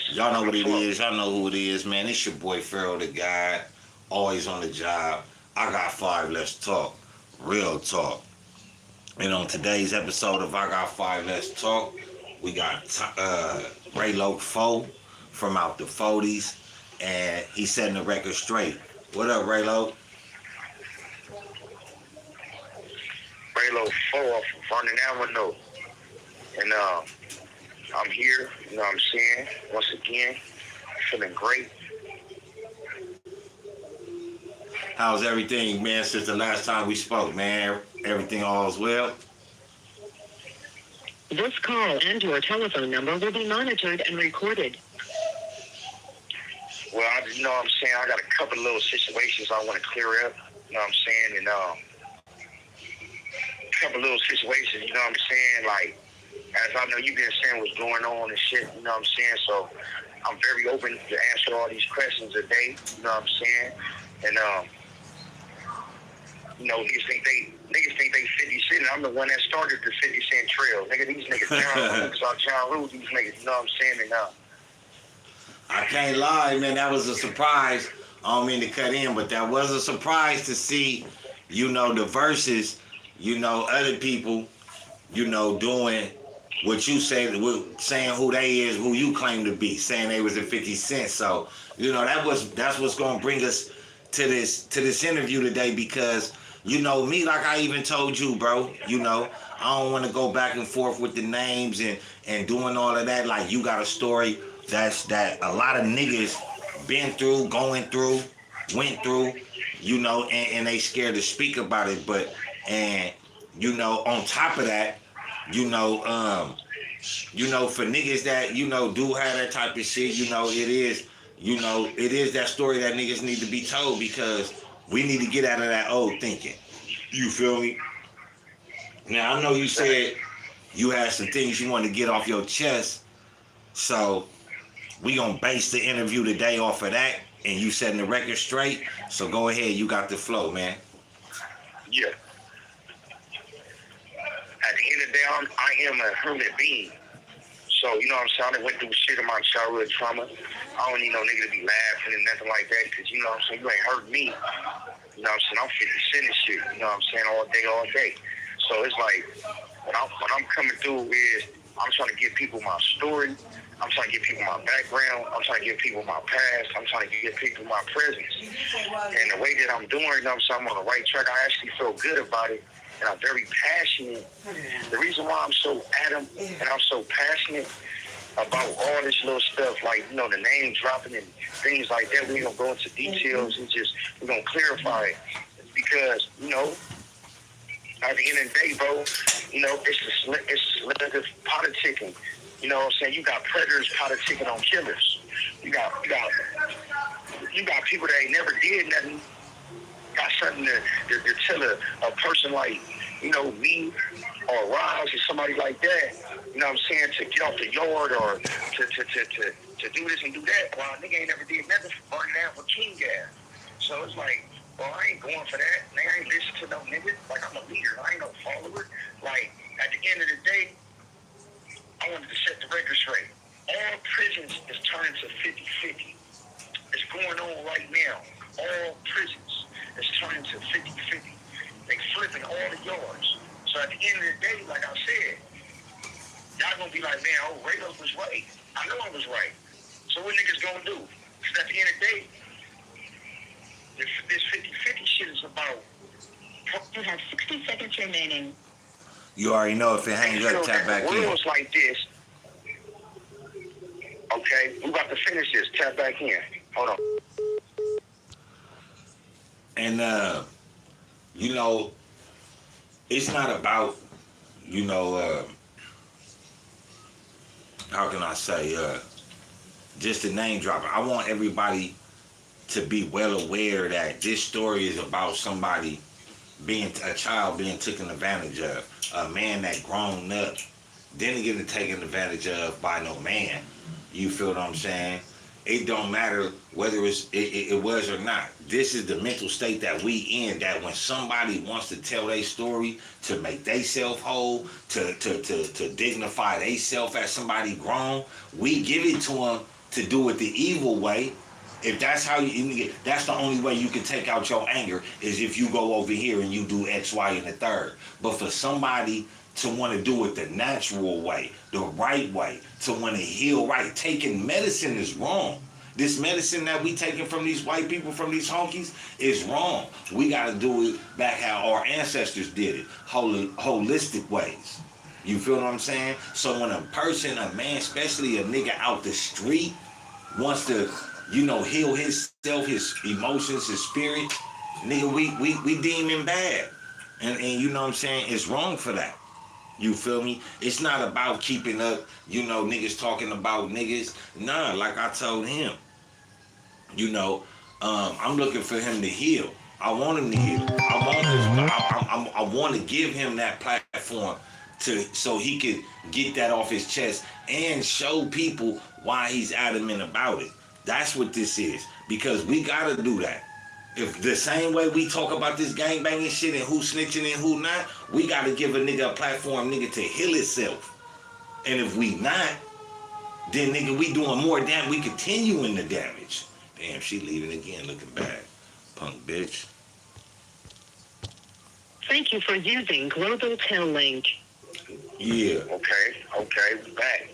Y'all know what it is. Y'all know who it is, man. It's your boy Pharaoh the Guy. Always on the job. I got five. Let's talk. Real talk. And on today's episode of I Got Five, Let's Talk, we got RayLoc4 from out the 40s, and he's setting the record straight. What up, RayLoc? RayLoc4 from Vernon Avenue. And I'm here, you know what I'm saying? Once again, feeling great. How's everything, man, since the last time we spoke, man? Everything all is well? This call and your telephone number will be monitored and recorded. Well, you know what I'm saying? I got a couple of little situations I want to clear up, you know what I'm saying? And a couple of little situations, you know what I'm saying? Like, as I know you've been saying what's going on and shit, you know what I'm saying? So I'm very open to answer all these questions today, you know what I'm saying? And you know, niggas think they 50 Cent. I'm the one that started the 50 Cent trail. Nigga, these niggas John Rule, these niggas, you know what I'm saying? And I can't lie, man, that was a surprise. I don't mean to cut in, but that was a surprise to see, you know, the verses, you know, other people, you know, doing what you say, saying who they is, who you claim to be, saying they was a 50 Cent. So, you know, that's what's gonna bring us to this interview today, because you know me, like I even told you, bro, you know, I don't want to go back and forth with the names and doing all of that. Like, you got a story that a lot of niggas been through, going through, went through, you know, and they scared to speak about it. But, and you know, on top of that, you know, for niggas that, you know, do have that type of shit, you know, it is that story that niggas need to be told, because we need to get out of that old thinking. You feel me? Now, I know you said you had some things you wanted to get off your chest, so we gonna base the interview today off of that, and you setting the record straight. So go ahead, you got the flow, man. yeah. At the end of the day, I am a human being. So, you know what I'm saying? I went through shit in my childhood trauma. I don't need no nigga to be laughing and nothing like that, because, you know what I'm saying, you ain't hurt me. You know what I'm saying? I'm 50 Cent and shit, you know what I'm saying, all day. So it's like, what I'm coming through is, I'm trying to give people my story. I'm trying to give people my background. I'm trying to give people my past. I'm trying to give people my presence. And the way that I'm doing, you know what I'm saying, I'm on the right track. I actually feel good about it. And I'm very passionate. The reason why I'm so adamant and I'm so passionate about all this little stuff, like, you know, the name dropping and things like that, we're going to go into details and we're going to clarify it. Because, you know, at the end of the day, bro, you know, it's selective politicking. You know what I'm saying? You got predators politicking on killers. You got people that ain't never did nothing. Got something to tell a person like, you know, me or Roz or somebody like that, you know what I'm saying, to get off the yard or to do this and do that. Well, a nigga ain't never did nothing for burning down for King Gas. So it's like, well, I ain't going for that. Man, I ain't listen to no nigga. Like, I'm a leader. I ain't no follower. Like, at the end of the day, I wanted to set the record straight. All prisons is turning to 50-50. It's going on right now. All prisons is turning to 50-50. They flipping all the yards. So at the end of the day, like I said, y'all gonna be like, man, oh, RayLoc was right. I know I was right. So what niggas gonna do? Because at the end of the day, this 50-50 shit is about... You have 60 seconds remaining. You already know, if it hangs up, tap back in. Worlds like this. Okay, we about to finish this. Tap back in. Hold on. And, you know, it's not about, you know, how can I say, just the name dropping. I want everybody to be well aware that this story is about somebody a child being taken advantage of, a man that grown up, didn't get taken advantage of by no man. You feel what I'm saying? It don't matter whether it was or not. This is the mental state that we in, that when somebody wants to tell their story, to make theyself whole, to dignify theyself as somebody grown, we give it to them to do it the evil way, if that's how that's the only way you can take out your anger is if you go over here and you do X, Y, and the third. But for somebody to want to do it the natural way, the right way, to want to heal right, taking medicine is wrong. This medicine that we taking from these white people, from these honkies, is wrong. We got to do it back how our ancestors did it, holistic ways. You feel what I'm saying? So when a person, a man, especially a nigga out the street, wants to, heal himself, his emotions, his spirit, nigga, we deem him bad. And you know what I'm saying? It's wrong for that. You feel me? It's not about keeping up, niggas talking about niggas. Nah, like I told him, I'm looking for him to heal. I want him to heal. I want to give him that platform so he could get that off his chest and show people why he's adamant about it. That's what this is. Because we gotta do that. If the same way we talk about this gangbanging shit and who snitching and who not, we gotta give a nigga a platform, nigga, to heal itself. And if we not, then nigga, we doing more damage. We continuing the damage. Damn, she leaving again, looking bad. Punk bitch. Thank you for using Global Tel Link. Yeah. Okay, we back.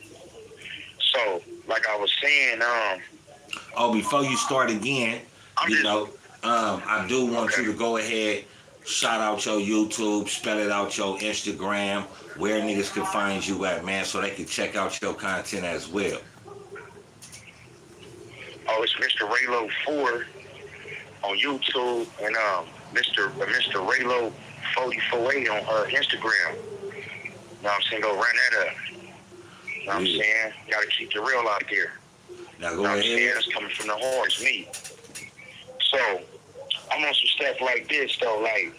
So, like I was saying, before you start again, I do want you to go ahead, shout out your YouTube, spell it out your Instagram, where niggas can find you at, man, so they can check out your content as well. Oh, it's Mr. RayLoc4 on YouTube and Mr. RayLoc448 on Instagram. You know what I'm saying? Go run that up. You know what I'm saying? Gotta keep the real out there. Now go ahead. It's coming from the heart, it's me. So, I'm on some stuff like this though, like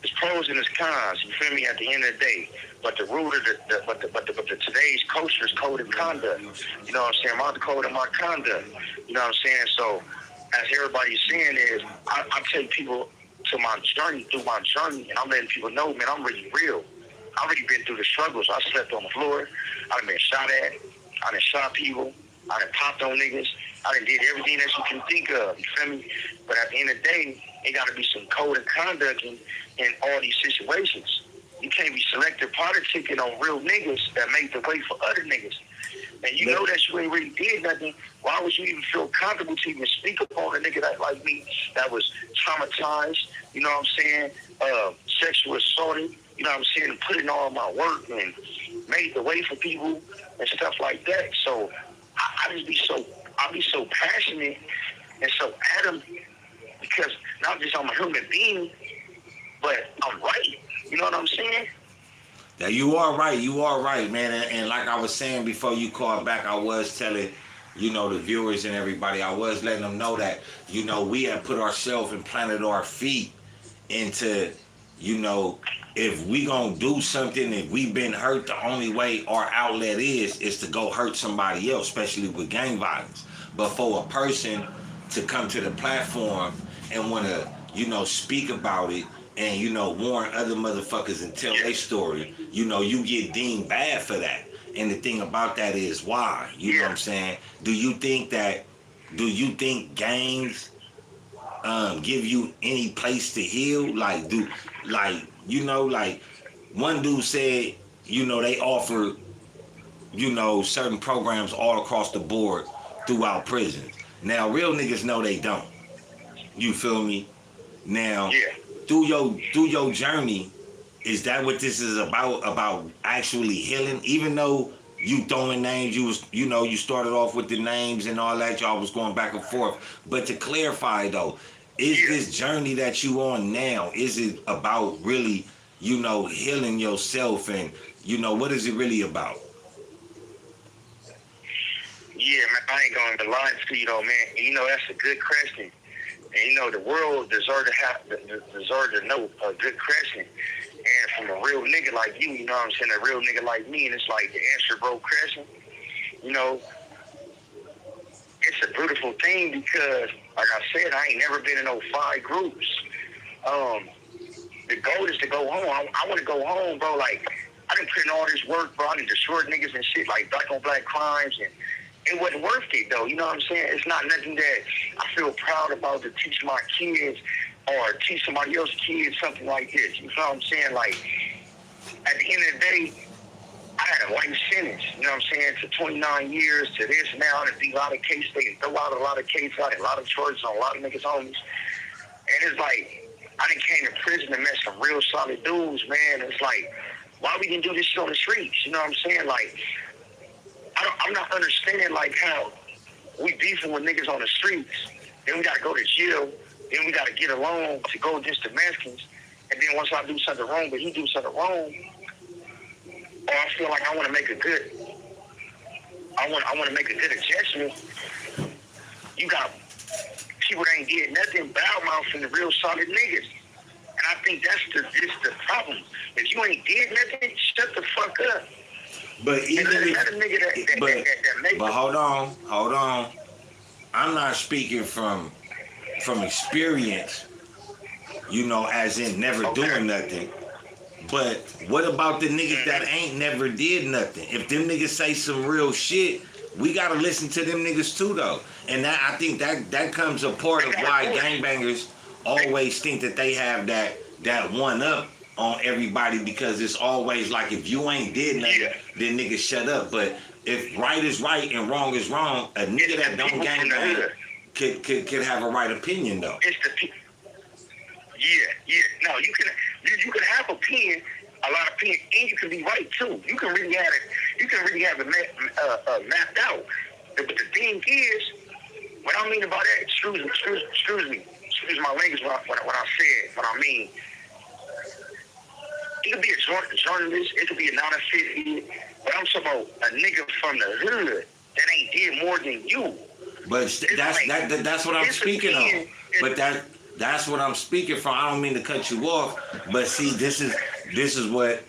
it's pros and it's cons, you feel me, at the end of the day. But the root of the today's culture is code of conduct. You know what I'm saying? My code of my conduct. You know what I'm saying? So as everybody's saying is I take people to my journey, through my journey, and I'm letting people know, man, I'm really real. I've already been through the struggles. I slept on the floor. I done been shot at. I done shot people. I done popped on niggas. I done did everything that you can think of. You feel me? But at the end of the day, it got to be some code of conduct in all these situations. You can't be selective politicking on real niggas that make the way for other niggas. And you know that you ain't really did nothing. Why would you even feel comfortable to even speak upon a nigga that like me that was traumatized, you know what I'm saying, sexual assaulted, you know what I'm saying, and put in all my work and made the way for people and stuff like that. So I be so passionate and so adamant because not just I'm a human being, but I'm right. You know what I'm saying? Now you are right, man. And like I was saying before you called back, I was telling, the viewers and everybody, I was letting them know that, we have put ourselves and planted our feet into, if we gonna do something, if we've been hurt, the only way our outlet is to go hurt somebody else, especially with gang violence. But for a person to come to the platform and want to, speak about it and, warn other motherfuckers and tell their story, you get deemed bad for that. And the thing about that is why, you know what I'm saying? Do you think gangs give you any place to heal? Like one dude said, they offer, certain programs all across the board throughout prisons. Now, real niggas know they don't. You feel me? Now, through your journey, is that what this is about actually healing? Even though you throwing names, you started off with the names and all that, y'all was going back and forth. But to clarify though, is this journey that you on now, is it about really, healing yourself and, what is it really about? Yeah, man, I ain't going to lie to you though, man. And, that's a good question. And, the world deserve to know a good question. And from a real nigga like you, you know what I'm saying, a real nigga like me, and it's like the answer, bro, question, it's a beautiful thing because, like I said, I ain't never been in no 5 groups. The goal is to go home. I want to go home, bro. Like, I done put in all this work, bro. I done destroyed niggas and shit, like black on black crimes, and it wasn't worth it, though. You know what I'm saying? It's not nothing that I feel proud about to teach my kids or teach somebody else's kids something like this. You know what I'm saying? Like, at the end of the day, I had a life sentence, you know what I'm saying, to 29 years, to this now, and be a lot of cases, they throw out a lot of cases out, a lot of charges on a lot of niggas' homies. And it's like, I done came to prison and met some real solid dudes, man. It's like, why we didn't do this shit on the streets? You know what I'm saying? Like, I'm not understanding, like, how we beefing with niggas on the streets, then we got to go to jail, then we got to get a loan to go against the Mexicans, and then once I do something wrong, but he do something wrong, or I feel like I want to make a good adjustment. You got people that ain't did nothing, bad mouth and the real solid niggas. And I think that's the problem. If you ain't did nothing, shut the fuck up. But even if, but hold on. I'm not speaking from experience, you know, as in never doing nothing. But what about the niggas that ain't never did nothing? If them niggas say some real shit, we gotta listen to them niggas too, though. And that, I think that comes a part of why gangbangers always think that they have that one up on everybody, because it's always like, if you ain't did nothing, then niggas shut up. But if right is right and wrong is wrong, a nigga that don't gangbang could have a right opinion, though. It's the people. Yeah. No, you can have opinion, a lot of opinion, and you can be right too. You can really have it. You can really have it mapped out. But the thing is, what I mean about that, excuse my language when I say it, what I mean. It could be a journalist, it could be a non-affiliate, but I'm talking about a nigga from the hood that ain't did more than you. But that's what I'm speaking on. But that's what I'm speaking from. I don't mean to cut you off, but see, this is what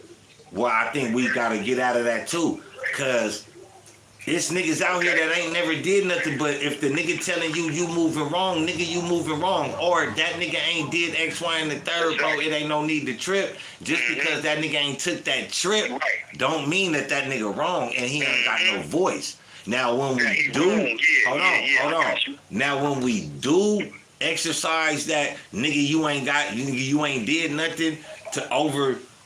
I think we gotta get out of that too, cause it's niggas out here that ain't never did nothing. But if the nigga telling you moving wrong, nigga, you moving wrong, or that nigga ain't did X, Y, and the third, bro, it ain't no need to trip. Just because that nigga ain't took that trip, don't mean that nigga wrong and he ain't got no voice. Now when we do, hold on. Now when we do exercise that, nigga, you ain't did nothing to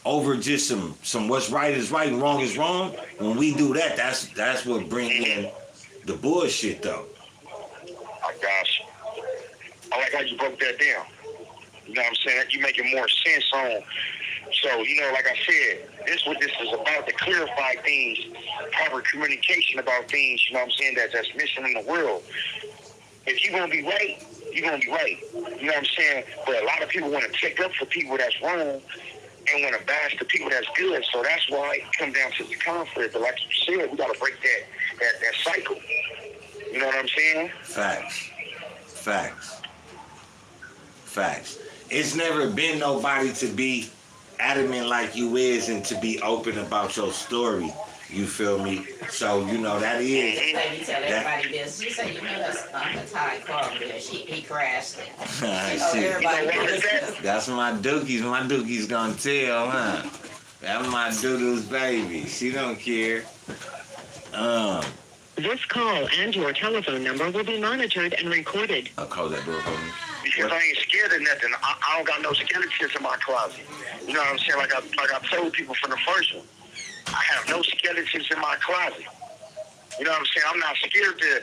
over just some what's right is right and wrong is wrong. When we do that, that's what bring in the bullshit, though. I got you. I like how you broke that down. You know what I'm saying? You making more sense on. So, you know, like I said, this what this is about, to clarify things, proper communication about things, you know what I'm saying, that's missing in the world. If you're going to be right, you're going to be right. You know what I'm saying? But a lot of people want to take up for people that's wrong and want to bash the people that's good. So that's why it comes down to the conflict. But like you said, we got to break that cycle. You know what I'm saying? Facts. It's never been nobody to be adamant like you is and to be open about your story. You feel me? So, you know, that is... Like you tell everybody this. You say, you know, that's Ty Carter. He crashed it. That's my dookies. My dookie's gonna tell, huh? That's my doodle's baby. She don't care. This call and your telephone number will be monitored and recorded. I'll close that door for me. Because I ain't scared of nothing. I don't got no skeletons in my closet. You know what I'm saying? Like I told people from the first one. I have no skeletons in my closet. You know what I'm saying? I'm not scared to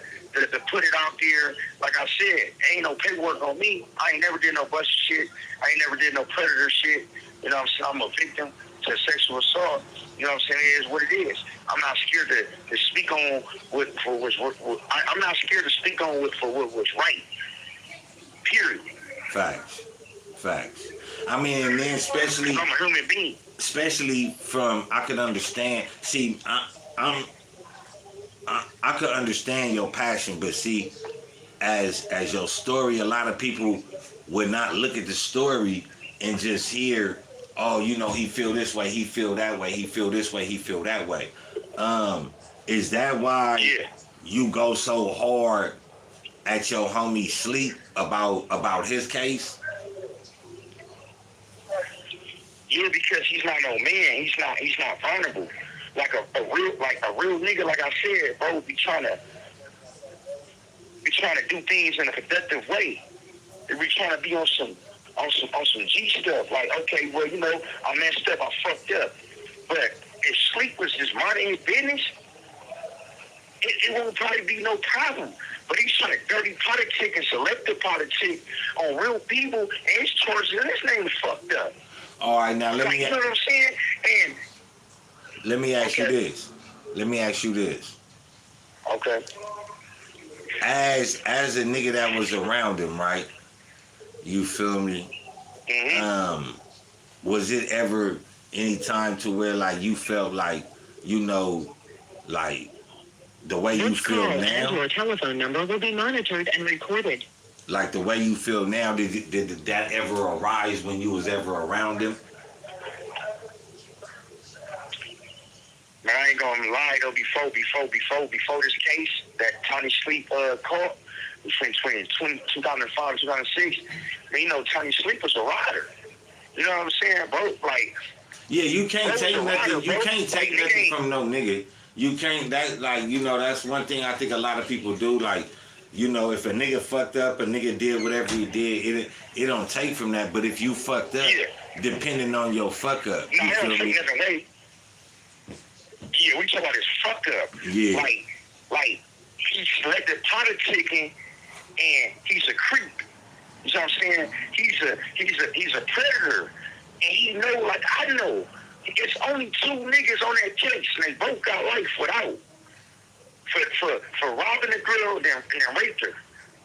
put it out there. Like I said, ain't no paperwork on me. I ain't never did no busted shit. I ain't never did no predator shit. You know what I'm saying? I'm a victim to sexual assault. You know what I'm saying? It is what it is. I'm not scared to speak on I'm not scared to speak on what was right. Period. Facts. I mean, and then especially... I'm a human being. Especially from, I can understand. See, I could understand your passion, but see, as your story, a lot of people would not look at the story and just hear, oh, you know, he feel this way, he feel that way, he feel this way, he feel that way. Is that why you go so hard at your homie Sleep about his case? Yeah, because he's not no man. He's not vulnerable. Like a real nigga, like I said, bro, be trying to do things in a productive way. They be trying to be on some G stuff. Like, okay, well, you know, I messed up, I fucked up. But if sleep was just minding his business, it won't probably be no problem. But he's trying to dirty politic and selective politic on real people, and his choices, and his name is fucked up. All right, now You know what I'm saying? And let me ask you this. okay. As a nigga that was around him, right? You feel me? Mm-hmm. Was it ever any time to where like you felt like, you know, like the way you This feel call and now? your telephone number will be monitored and recorded. Like the way you feel now, did that ever arise when you was ever around him? Man, I ain't gonna lie though. Before this case that Tony Sleep caught between 2005 and 2006, man, you know Tony Sleep was a rider. You know what I'm saying, bro? Like, Yeah, you can't take nothing. rider, You bro. can't take Like, nothing from no nigga. You can't. That like you know that's one thing I think a lot of people do. Like, you know, if a nigga fucked up, a nigga did whatever he did, it don't take from that. But if you fucked up, depending on your fuck up, no, you I feel don't take me? nothing away. Yeah, we talk about his fuck up. Yeah. Like he's selective politicking and he's a creep. You know what I'm saying? He's a predator. And he know, like I know, it's only two niggas on that case and they both got life without. For robbing the girl and raped her.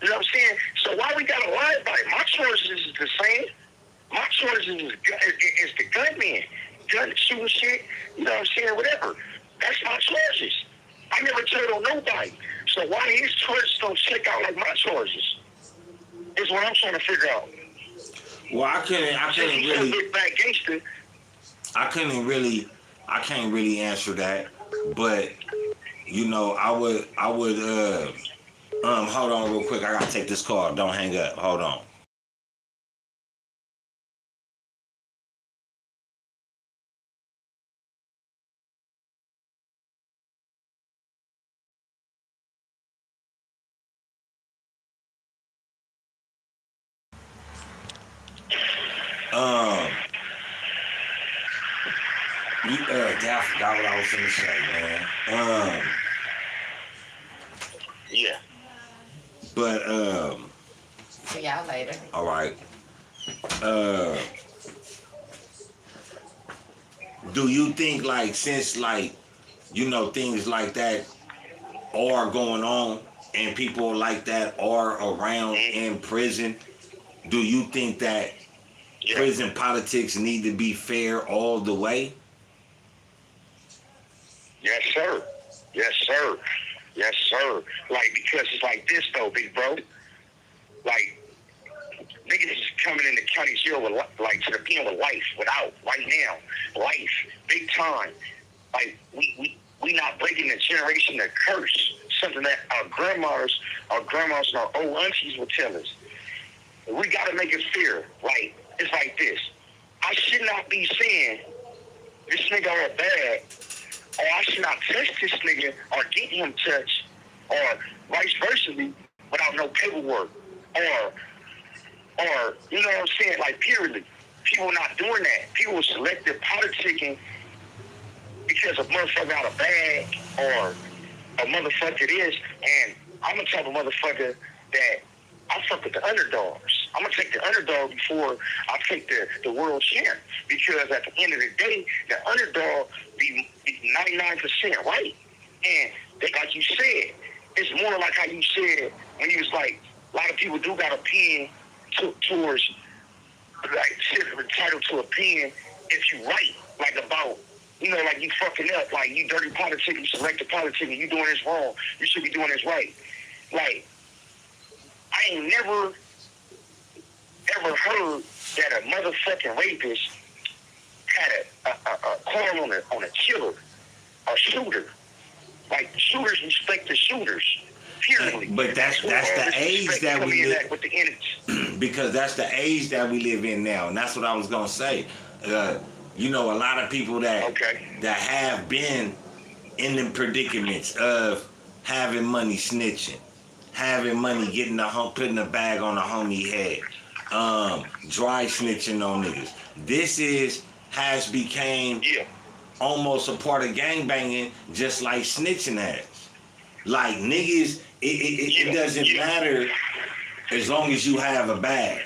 You know what I'm saying? So why we gotta lie about it? My choices is the same. My choices is the gunman. Gun shooting shit, you know what I'm saying? Whatever. That's my choices. I never told on nobody. So why his choices don't check out like my choices? Is what I'm trying to figure out. Well, I couldn't really. Big bad gangster. I can't really answer that, but you know, I would hold on real quick. I gotta take this call. Don't hang up. Hold on. I forgot what I was gonna say, man. Yeah. But See y'all later. all right. Do you think like since like you know things like that are going on and people like that are around in prison, do you think that prison politics need to be fair all the way? Yes, sir. Yes, sir. Yes, sir. Like, because it's like this, though, big bro. Like, niggas is coming into county jail with, like, to the pen with life, without, right now. Life, big time. Like, we not breaking the generation of curse. Something that our grandmas and our old aunties would tell us. We gotta make it fair. Like, it's like this. I should not be saying this nigga are bad, or I should not touch this nigga or get him touched, or vice versa, without no paperwork, or you know what I'm saying? Like, period. People not doing that. People selective politicking because a motherfucker got a bag or a motherfucker this, and I'm the type of motherfucker that I fuck with the underdogs. I'm gonna take the underdog before I take the world champ, because at the end of the day, the underdog be 99% right. And they, like you said, it's more like how you said when you was like, a lot of people do got a pen towards, like, shit entitled to a pen if you right, like about, you know, like you fucking up, like you dirty politic, you selective politic, you doing this wrong, you should be doing this right. Like, I ain't never ever heard that a motherfucking rapist had a call on a killer, a shooter. Like, shooters respect the shooters. Period. But that's the age that we live with the because that's the age that we live in now, and that's what I was gonna say. you know, a lot of people that Okay. that have been in the predicaments of having money snitching, having money getting putting a bag on a homie head, dry snitching on niggas. This has became Yeah. almost a part of gangbanging, just like snitching has. Like niggas, it doesn't matter as long as you have a bag.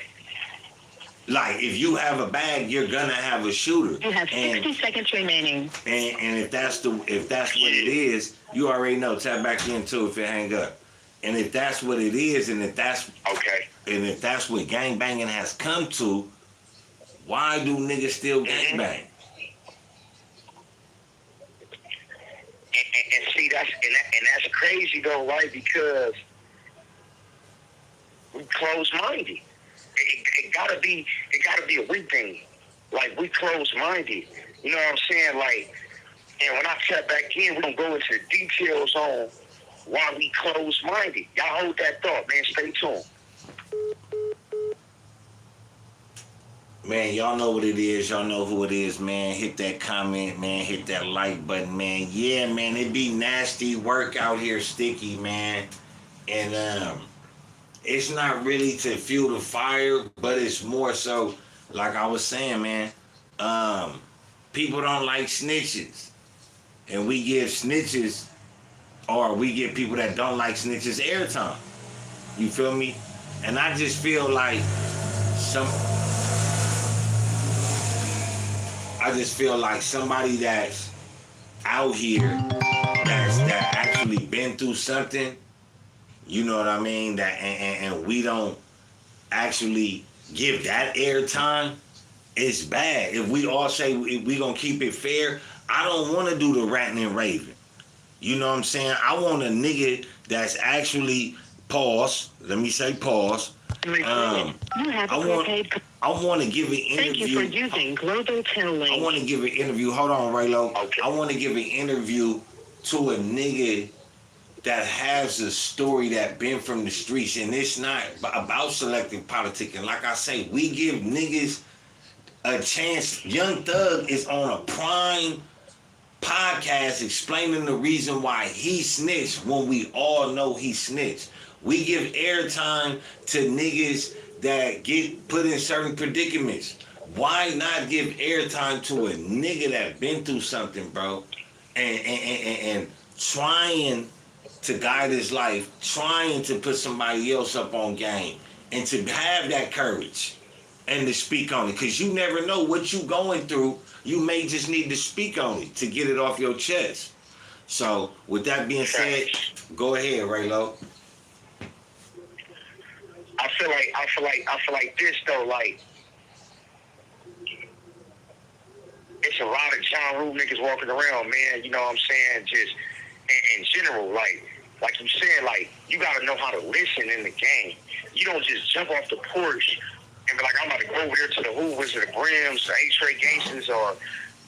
Like if you have a bag, you're gonna have a shooter. You have 60 seconds remaining. And if that's what it is, you already know. Tap back into if it hang up. And if that's what it is, and if that's Okay. what gangbanging has come to, why do niggas still gangbang? And see that's crazy though, right? Because we close-minded. It gotta be a we thing. Like we close-minded. You know what I'm saying? Like, and when I tap back in, we're gonna go into the details on why we close-minded. Y'all hold that thought, man. Stay tuned. Man, y'all know what it is. Y'all know who it is, man. Hit that comment, man. Hit that like button, man. Yeah, man, it be nasty work out here, Sticky, man. And it's not really to fuel the fire, but it's more so, like I was saying, man, people don't like snitches. And we give snitches, or we give people that don't like snitches airtime. You feel me? And I just feel like somebody that's out here that actually been through something, you know what I mean, that and we don't actually give that airtime, it's bad. If we all say we gonna keep it fair, I don't want to do the ratting and raving. You know what I'm saying? I want a nigga that's actually pause. Let me say pause. I want to give an interview. Thank you for using Global Tel. I want to give an interview. Hold on, RayLoc. Okay. I want to give an interview to a nigga that has a story that been from the streets, and it's not about selective politicking. Like I say, we give niggas a chance. Young Thug is on a prime podcast explaining the reason why he snitched when we all know he snitched. We give airtime to niggas that get put in certain predicaments. Why not give airtime to a nigga that been through something, bro, and trying to guide his life, trying to put somebody else up on game, and to have that courage and to speak on it, because you never know what you going through. You may just need to speak on it to get it off your chest. So with that being said, go ahead, RayLoc. I feel like this though, like it's a lot of John Rule niggas walking around, man. You know what I'm saying? Just in general, like you said, like you gotta know how to listen in the game. You don't just jump off the porch and be like, I'm about to go over there to the Hoovers or the Grims, the H-Ray Gangsters, or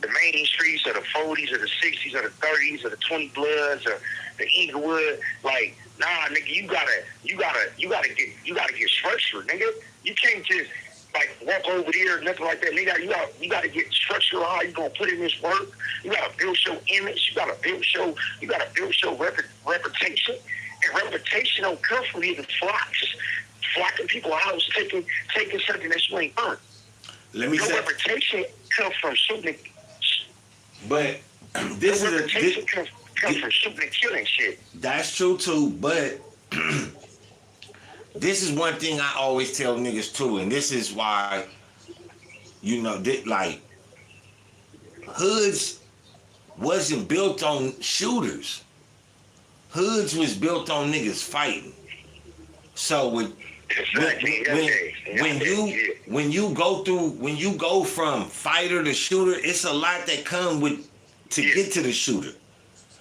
the Main Streets, or the 40s, or the 60s, or the 30s, or the 20 Bloods, or the Inglewood. Like, nah, nigga, you gotta get structured, nigga. You can't just like walk over there or nothing like that, nigga. You gotta get structured on how you gonna put in this work. You gotta build your image. You gotta build your reputation. And reputation don't come from even flocking people out, taking something that you ain't earned. Let me Your say, reputation comes from shooting. but this Your is reputation comes from shooting and killing shit. That's true too, but this is one thing I always tell niggas too, and this is why, you know, like hoods wasn't built on shooters. Hoods was built on niggas fighting. So when you go from fighter to shooter, it's a lot that come with to get to the shooter.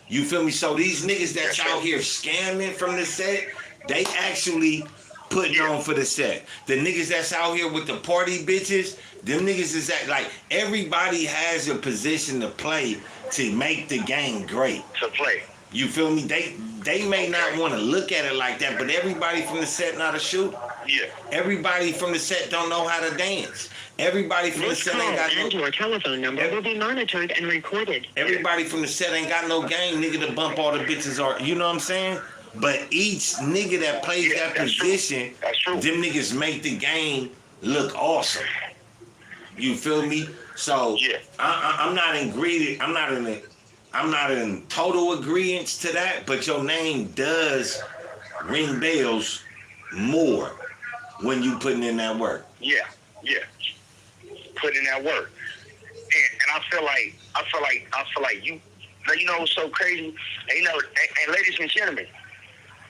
You feel me? So these niggas that's out here scamming from the set, they actually putting on for the set. The niggas that's out here with the party bitches, them niggas is like everybody has a position to play to make the game great. To play. You feel me? They may not want to look at it like that, but everybody from the set not a shooter. Yeah. Everybody from the set don't know how to dance. Everybody from the This set call ain't got and no. your telephone number will be monitored and recorded. Everybody from the set ain't got no game, nigga, to bump all the bitches or you know what I'm saying? But each nigga that plays Yeah, that that's true. position, That's true. them niggas make the game look awesome. You feel me? So Yeah. I'm not in greedy. I'm not in total agreement to that. But your name does ring bells more when you putting in that work. Yeah. Put in that work. And I feel like you know what's so crazy? And, you know, and ladies and gentlemen,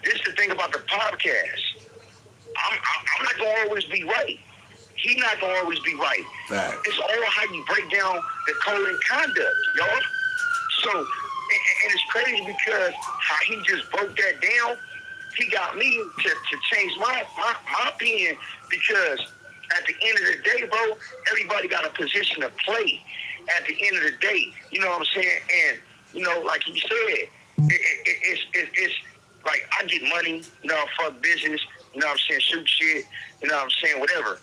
this is the thing about the podcast. I'm not gonna always be right. He's not gonna always be right. Fact. It's all how you break down the code and conduct, y'all. So, and it's crazy because how he just broke that down, he got me to change my opinion because at the end of the day, bro, everybody got a position to play. At the end of the day, you know what I'm saying? And, you know, like he said, it's like I get money, you know, fuck business, you know what I'm saying, shoot shit, you know what I'm saying, whatever.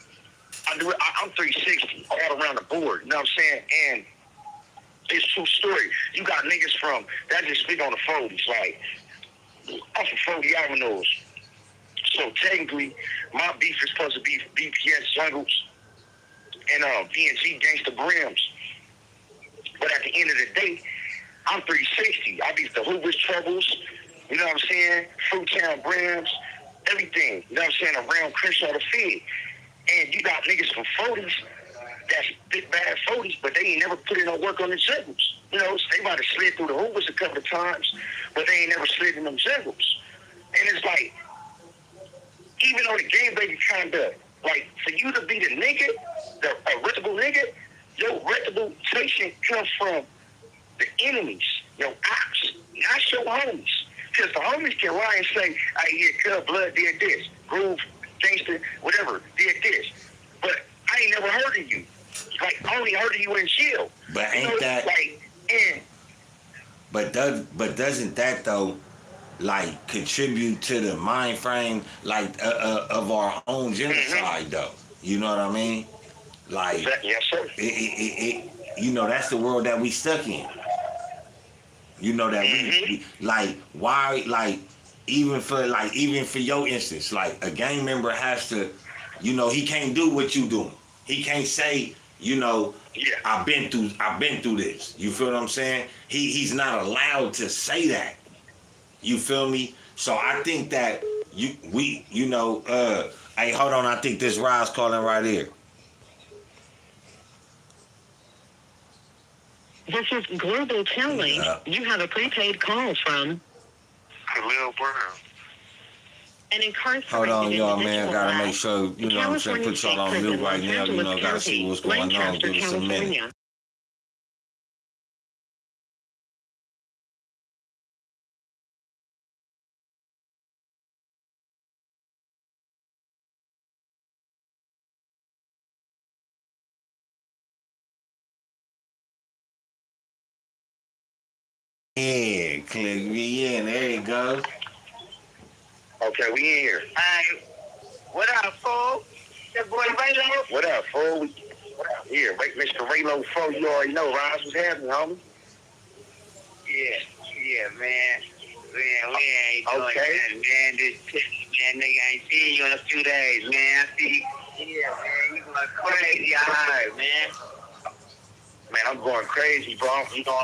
I do it. I'm 360 all around the board. You know what I'm saying? And it's true story. You got niggas from that just speak on the 40s. Like I'm from 40 Avenues. So technically, my beef is supposed to be BPS Jungles and VNG Gangsta Brims. But at the end of the day, I'm 360. I beat the Hoovers Troubles. You know what I'm saying? Fruitown Brims, everything. You know what I'm saying? Around Crenshaw the Fed. And you got niggas from 40s that's big bad 40s, but they ain't never put in no work on the juggles. You know, they might have slid through the hoovers a couple of times, but they ain't never slid in them juggles. And it's like, even on the game baby conduct, like for you to be the nigga, the reputable nigga, your reputation comes from the enemies, your ops, not your homies. Because the homies can lie and say, hey, yeah, Cub Blood did this, Groove, Gangster, whatever, did this. But I ain't never heard of you. Like, I only heard of you in jail. But ain't that like, and but doesn't that though like contribute to the mind frame like of our own genocide though? You know what I mean? Like yes, sir. It you know that's the world that we stuck in. You know that we like why like even for your instance, like a gang member has to, you know, he can't do what you doing. He can't say, you know, I've been through this. You feel what I'm saying? He's not allowed to say that. You feel me? So I think that hey, hold on, I think this Rod's calling right here. This is Global Telling. Yeah. You have a prepaid call from Lil Brown. an incarcerated Hold on, y'all, individual man. Gotta at make sure, you know what I'm saying, put y'all on mute right now. You know, gotta see what's going on. Lancaster, Give us a minute. California. Yeah, click me in. There you go. Okay, we in here. Hey, what up, fool? That boy RayLoc4. What up, fool? What up? Here, Mr. RayLoc4, you already know. Rise, what's happening, homie? Yeah, man. Man, we ain't doing Okay. that, man. This man, nigga ain't seen you in a few days, man. I see. Yeah, man, you going crazy, all right, man. Man, I'm going crazy, bro. You know,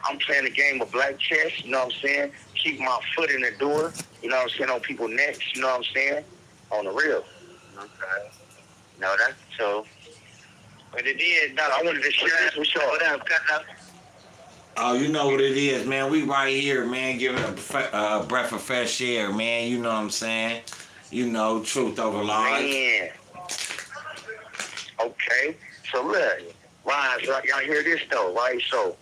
I'm playing the game of black chess. You know what I'm saying? Keep my foot in the door. You know what I'm saying? On people's necks. You know what I'm saying? On the real. Okay. No, that's so. But it is, dog. I wanted to share this with y'all. What up, cut up? Oh, you know what it is, man. We right here, man, giving a breath of fresh air, man. You know what I'm saying? You know, truth over lies. Man. Okay. So look, Rise, y'all hear this though, right? So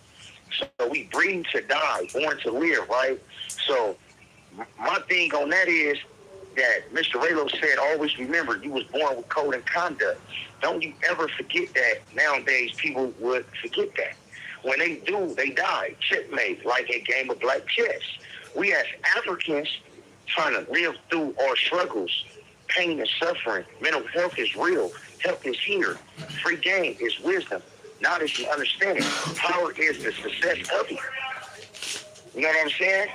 we breed to die, born to live, right? So my thing on that is that Mr. Raylo said, always remember you was born with code and conduct. Don't you ever forget that. Nowadays people would forget that. When they do, they die. Checkmate, like a game of black chess. We as Africans trying to live through our struggles, pain and suffering. Mental health is real. Health is here. Free game is wisdom. Knowledge and understanding. Power is the success of it. You know what I'm saying?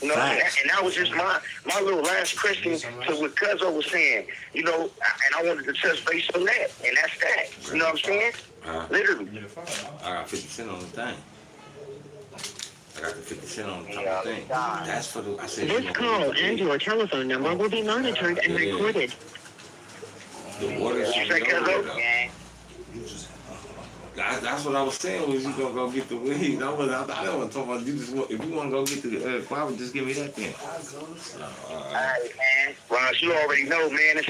You know, and that was just my little last question to what Cuzzo was saying. You know, and I wanted to touch base on that, and that's that. You know what I'm saying? Literally. I got 50 cents on the thing. I got the 50 cents on the top of the thing. That's for the. I said. This call and your telephone number will be monitored and recorded. The water's You say Cuzzo? That's what I was saying. Was you gonna go get the weed? I didn't want to talk about you. Just if you want to go get the flower, just give me that thing. All right, man. Ross, you already know, man. It's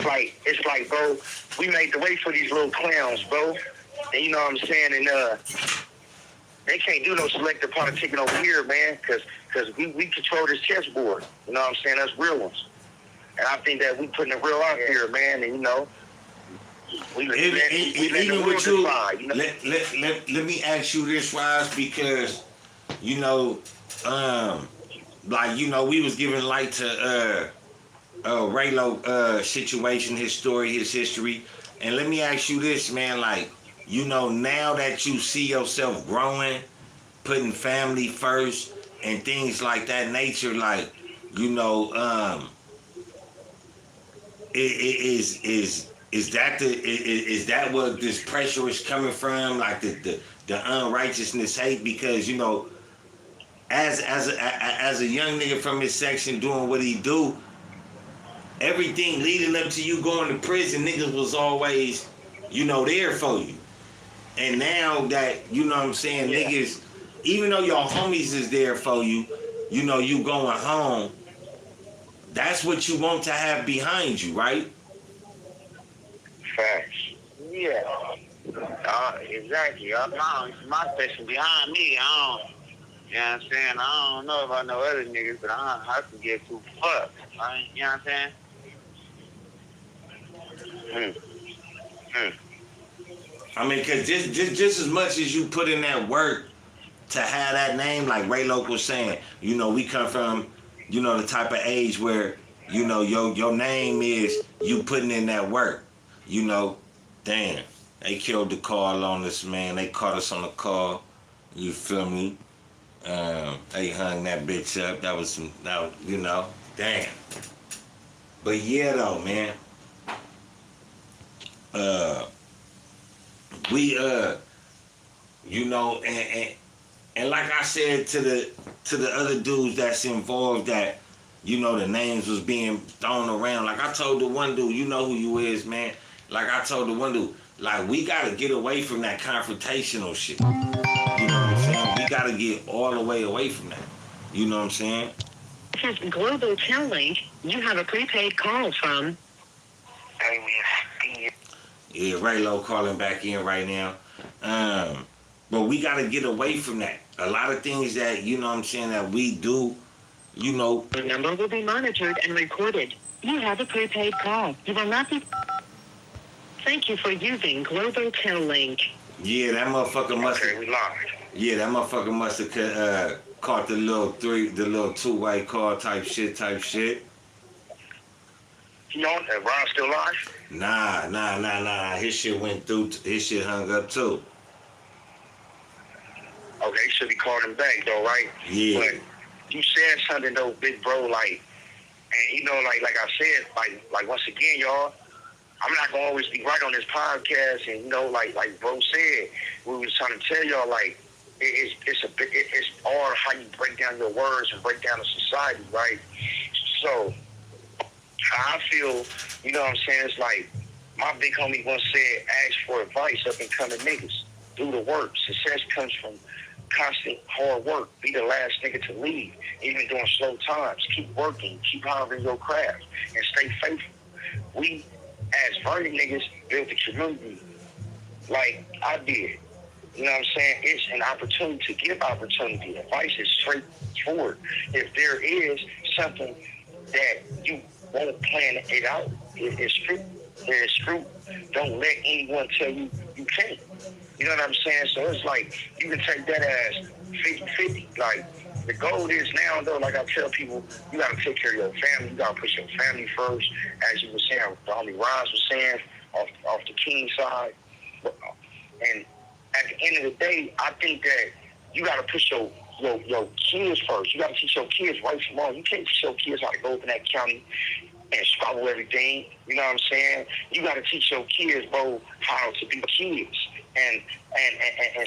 like, bro. We made the way for these little clowns, bro. And you know what I'm saying? And they can't do no selective politicking over here, man, because we control this chessboard. You know what I'm saying? That's real ones. And I think that we putting the real out here, man. And you know. Even with you, let me ask you this, Ross, because you know, like you know, we was giving light to RayLoc situation, his story, his history, and let me ask you this, man, like you know, now that you see yourself growing, putting family first, and things like that nature, like you know, Is that what this pressure is coming from? Like the unrighteousness, hate? Because you know, as a young nigga from his section doing what he do, everything leading up to you going to prison, niggas was always, you know, there for you. And now that you know what I'm saying, niggas, even though your homies is there for you, you know, you going home. That's what you want to have behind you, right? Facts. Yeah. Exactly. My section behind me, you know what I'm saying? I don't know about no other niggas, but I can get too fucked. You know what I'm saying? I mean, cause just as much as you put in that work to have that name, like RayLoc was saying, you know, we come from, you know, the type of age where, you know, your name is you putting in that work. You know, damn, they killed the call on us, man. They caught us on the call. You feel me? They hung that bitch up. That was some, you know, damn. But yeah, though, man. We, you know, and like I said to the other dudes that's involved, that you know the names was being thrown around. Like I told the one dude, you know who you is, man. Like I told the one dude, like we gotta get away from that confrontational shit. You know what I'm saying? We gotta get all the way away from that. You know what I'm saying? This is Global Tel Link. You have a prepaid call from. Yeah, RayLoc calling back in right now. But we gotta get away from that. A lot of things that, you know what I'm saying, that we do, you know. The number will be monitored and recorded. You have a prepaid call. You will not be. Thank you for using Global Tel Link. Yeah, that motherfucker must have. Okay, we live. Yeah, that motherfucker must have caught the little two-way call type shit. You know, that Ron still live? Nah. His shit went through. His shit hung up too. Okay, should be calling him back though, right? Yeah. But you said something though, big bro, like, and you know, like I said, like once again, y'all, I'm not gonna always be right on this podcast, and you know, like bro said, we was trying to tell y'all, like, it's all how you break down your words and break down the society, right? So how I feel, you know what I'm saying, it's like my big homie once said, ask for advice, up and coming niggas. Do the work. Success comes from constant hard work. Be the last nigga to leave, even during slow times. Keep working, keep honoring your craft, and stay faithful. We, as Vernon niggas, built the community like I did. You know what I'm saying? It's an opportunity to give opportunity. Advice is straightforward. If there is something that you won't plan it out, it's true. There's truth. Don't let anyone tell you you can't. You know what I'm saying? So it's like, you can take that as 50-50. Like, the goal is now, though, like I tell people, you got to take care of your family. You got to put your family first, as you were saying, the homie Roz was saying, off the king side. And at the end of the day, I think that you got to put your kids first. You got to teach your kids right from wrong. You can't teach your kids how to go up in that county and swallow everything. You know what I'm saying? You got to teach your kids, bro, how to be kids and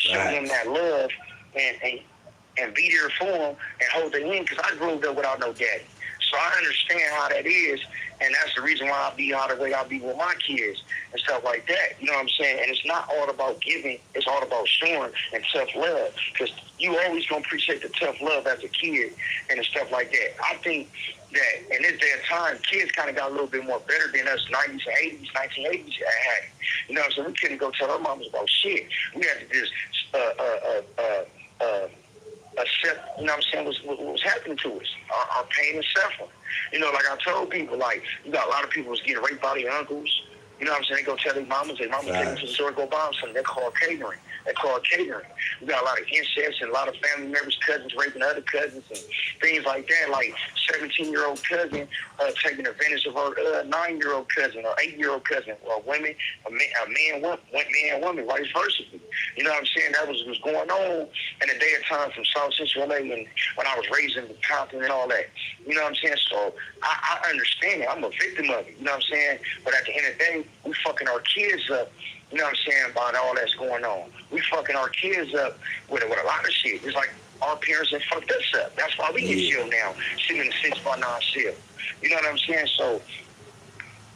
show them that love and be there for them and hold their hand. Because I grew up without no daddy. So I understand how that is, and that's the reason why I be how the way I be with my kids and stuff like that. You know what I'm saying? And it's not all about giving; it's all about showing and tough love. Because you always gonna appreciate the tough love as a kid and stuff like that. I think that in this day and time, kids kind of got a little bit more better than us 90s and 80s, 1980s had. You know what I'm saying? We couldn't go tell our mamas about shit. We had to just accept, you know what I'm saying, what was happening to us, our pain and suffering. You know, like I told people, like, you got a lot of people was getting raped by their uncles. You know what I'm saying? They go tell their mamas take them to the store, go buy them something. They call catering. We got a lot of incest and a lot of family members, cousins raping other cousins and things like that. Like 17-year-old cousin taking advantage of her 9-year-old cousin or 8-year-old cousin, or women, a man, woman, vice versa. You know what I'm saying? That was going on in the day of time from South Central LA when I was raised in Compton and all that. You know what I'm saying? So I understand it. I'm a victim of it. You know what I'm saying? But at the end of the day, we fucking our kids up. You know what I'm saying, about all that's going on. We fucking our kids up with a lot of shit. It's like our parents have fucked us up. That's why we get killed now, sitting in the 6x9 cell. You know what I'm saying? So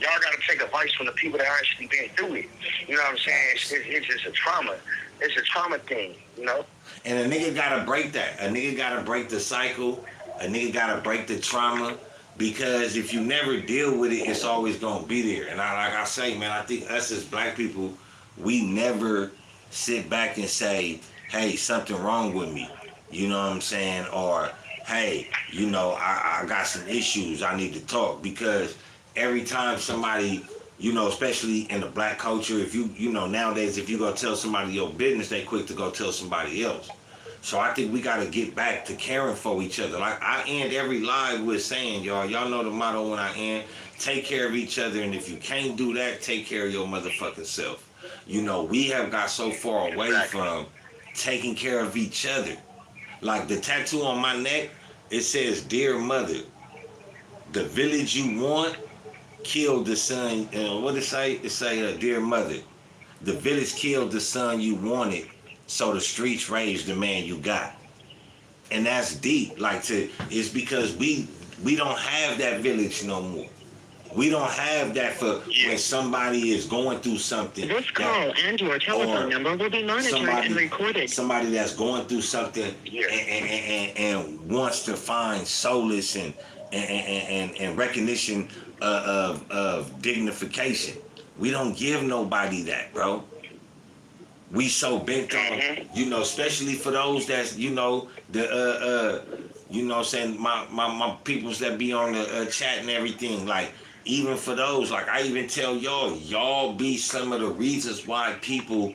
y'all got to take advice from the people that actually been through it. You know what I'm saying? It's just a trauma. It's a trauma thing, you know? And a nigga got to break that. A nigga got to break the cycle. A nigga got to break the trauma. Because if you never deal with it, it's always going to be there. And like I say, man, I think us as black people, we never sit back and say, hey, something wrong with me. You know what I'm saying? Or, hey, you know, I got some issues. I need to talk. Because every time somebody, you know, especially in the black culture, if you know, nowadays, if you go tell somebody your business, they quick to go tell somebody else. So I think we got to get back to caring for each other. Like I end every live with saying, y'all know the motto when I end, take care of each other. And if you can't do that, take care of your motherfucking self. You know, we have got so far away from taking care of each other. Like the tattoo on my neck, it says, "Dear Mother, the village you want killed the son." What it say? It say, "Dear Mother, the village killed the son you wanted. So the streets raised the man you got." And that's deep. It's because we don't have that village no more. We don't have that for when somebody is going through something. This call and your telephone number will be monitored and recorded. Somebody that's going through something and wants to find solace and recognition of dignification. We don't give nobody that, bro. We so bent on, you know, especially for those that's, you know, you know what I'm saying, my peoples that be on the chat and everything, like, even for those, like, I even tell y'all be some of the reasons why people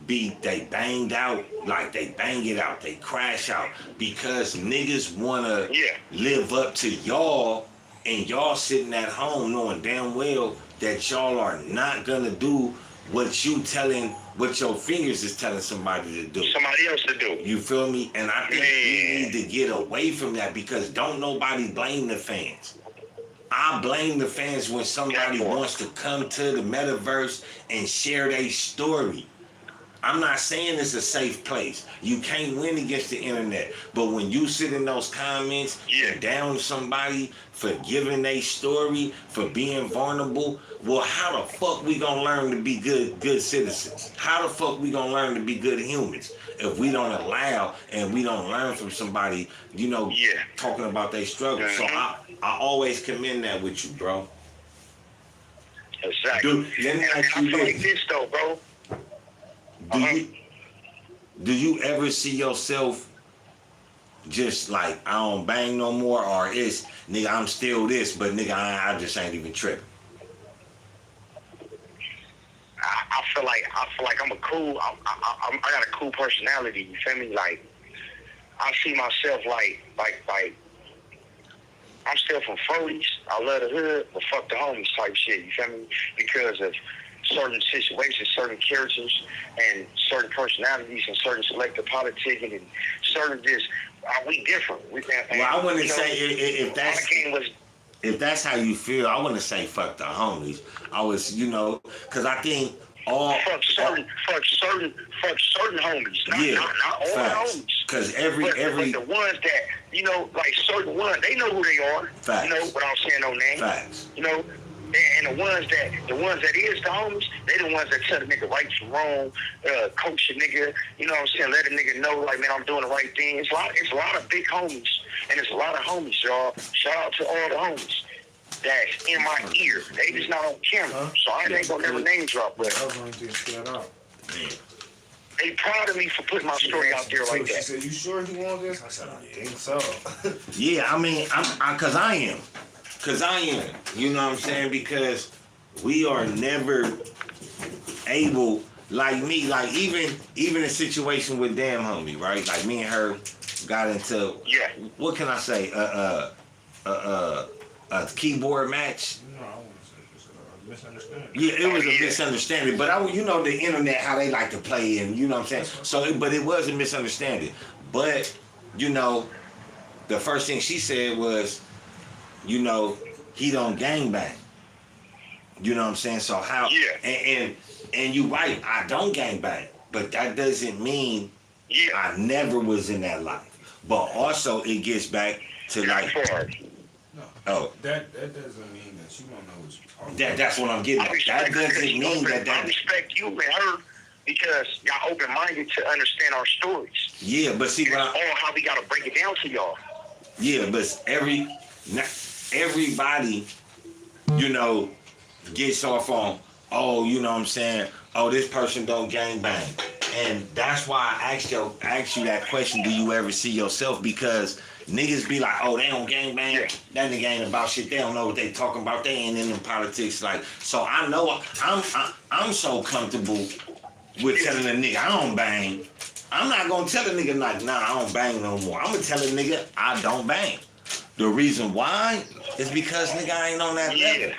they banged out, like, they bang it out, they crash out, because niggas wanna live up to y'all, and y'all sitting at home knowing damn well that y'all are not gonna do what your fingers is telling somebody to do. Somebody else to do. You feel me? And I think we need to get away from that, because don't nobody blame the fans. I blame the fans when somebody wants to come to the metaverse and share their story. I'm not saying it's a safe place. You can't win against the internet. But when you sit in those comments and down somebody for giving their story, for being vulnerable, well, how the fuck we gonna learn to be good citizens? How the fuck we gonna learn to be good humans if we don't allow and we don't learn from somebody, you know, talking about their struggle? So I always commend that with you, bro. Exactly. Dude, let me ask you I feel like this. this though, bro. Do you ever see yourself just like, I don't bang no more, or it's, nigga, I'm still this, but nigga, I just ain't even tripping? I feel like I'm a cool. I got a cool personality. You feel me? Like I see myself like I'm still from 40s. I love the hood, but fuck the homies type shit. You feel me? Because of certain situations, certain characters, and certain personalities, and certain selective politicking, and certain just we different. Well, I wouldn't say if that's game was. If that's how you feel, I wouldn't say fuck the homies. I was, because I think fuck certain homies. Not all facts. homies. Because every but the ones that like certain ones, they know who they are. Facts. Without saying no name. Facts. And the ones that is the homies, they the ones that tell the nigga right from wrong, coach a nigga, you know what I'm saying, let a nigga know, like, man, I'm doing the right thing. It's a lot of big homies, and it's a lot of homies, y'all. Shout out to all the homies that's in my ear. They just not on camera, so I ain't gonna never name drop, but I was going to shout out. they proud of me for putting my story out there like She that. said, "You sure he wants this?" I said, "I think so." Yeah, I mean, because I am. Because I am. You know what I'm saying? Because we are never able, like me, like even a situation with Damn Homie, right? Like me and her got into, what can I say? A keyboard match. No, I want to say it's a misunderstanding. Yeah, it was a misunderstanding, but the internet, how they like to play, and you know what I'm saying. So, but it was a misunderstanding. But the first thing she said was, he don't gangbang. You know what I'm saying? So how? Yeah. And you right, I don't gangbang, but that doesn't mean I never was in that life. But also, it gets back to like. No. Oh. That doesn't mean that you don't know what you're talking about. That's what I'm getting at. That doesn't mean that. I respect you and her because y'all open-minded to understand our stories. Yeah, but see, all how we gotta break it down to y'all. Yeah, but everybody, gets off on, you know what I'm saying? Oh, this person don't gangbang. And that's why I asked you that question, do you ever see yourself? Because niggas be like, oh, they don't gangbang. Yeah. That nigga ain't about shit. They don't know what they talking about. They ain't in them politics. Like, so I know I'm so comfortable with telling a nigga I don't bang. I'm not gonna tell a nigga like, nah, I don't bang no more. I'm gonna tell a nigga I don't bang. The reason why is because nigga I ain't on that level.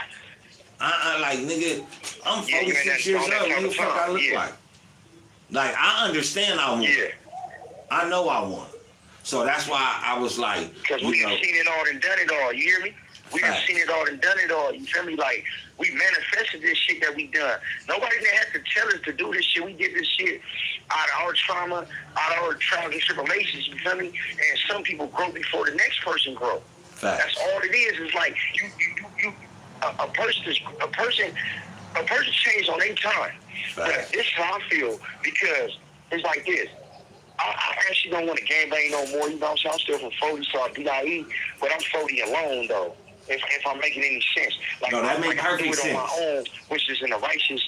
Like nigga, I'm 46 years old. What the fuck I look like? Like I understand I want. Yeah. I know I want. So that's why I was like, because we have seen it all and done it all. You hear me? We have seen it all and done it all. You feel me? Like we manifested this shit that we done. Nobody didn't have to tell us to do this shit. We did this shit out of our trauma, out of our trials and tribulations. You feel me? And some people grow before the next person grow. That's all it is. It's like a person changes on their time. But this is how I feel because it's like this. I actually don't want to gangbang no more. You know what I'm saying? I'm still from 40, so I DIE, but I'm 40 alone though. If I'm making any sense, like no, that makes perfect sense. On my own, which is in a righteous